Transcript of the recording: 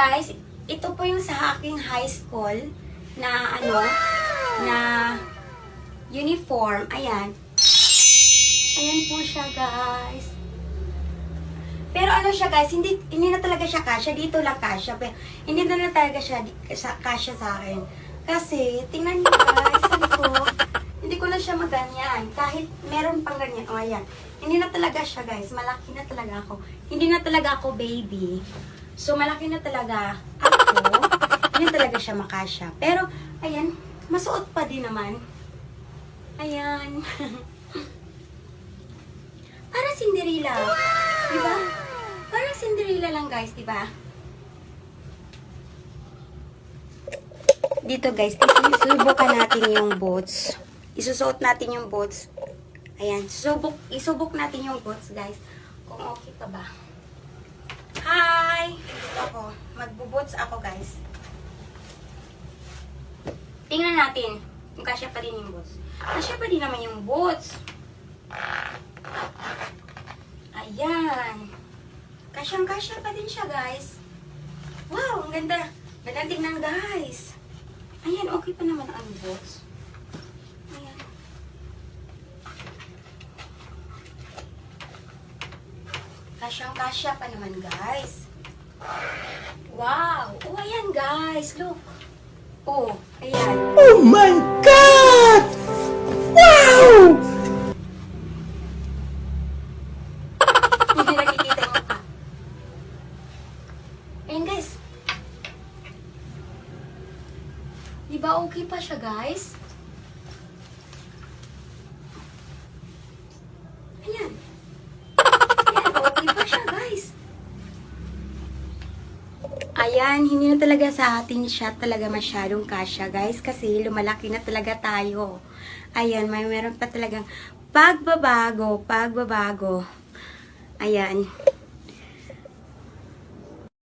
guys, ito po yung sa aking high school na na uniform. Ayan. Ayan po siya, guys. Pero ano siya, guys, hindi na talaga siya kasya. Dito lang kasya. Pero hindi na talaga siya kasya sa akin. Kasi, tingnan niyo, guys, hindi ko na siya maganyan. Kahit meron pang ganyan. O, ayan. Hindi na talaga siya, guys. Malaki na talaga ako. Hindi na talaga ako baby. So, malaki na talaga ako. Hindi na talaga siya makasya. Pero, ayan, masuot pa din naman. Ayan. Para Cinderella. Diba? Para Cinderella lang, guys, diba? Dito, guys, isusubukan natin yung boots. Isusuot natin yung boots. Ayan, isubok natin yung boots, guys. Kung okay pa ba. Hi! Dito ako. Magbo-boots ako, guys. Tingnan natin kung kasya pa din yung boots. Kasya pa din naman yung boots. Ayan. Kasyang-kasya pa din siya, guys. Wow, ang ganda. Ganda tingnan, guys. Ayan, okay pa naman ang boots. Ayan. Kasyang-kasya pa naman, guys. Wow. Oh, ayan, guys. Look. Oh, ayan. Oh my God! Wow! Hindi nakikita mo pa. Ayan, guys. Diba okay pa siya, guys? Ayan. Ayan, okay pa siya, guys. Ayan, hindi na talaga sa atin siya talaga masyadong kasya, guys. Kasi lumalaki na talaga tayo. Ayan, meron pa talagang pagbabago. Ayan.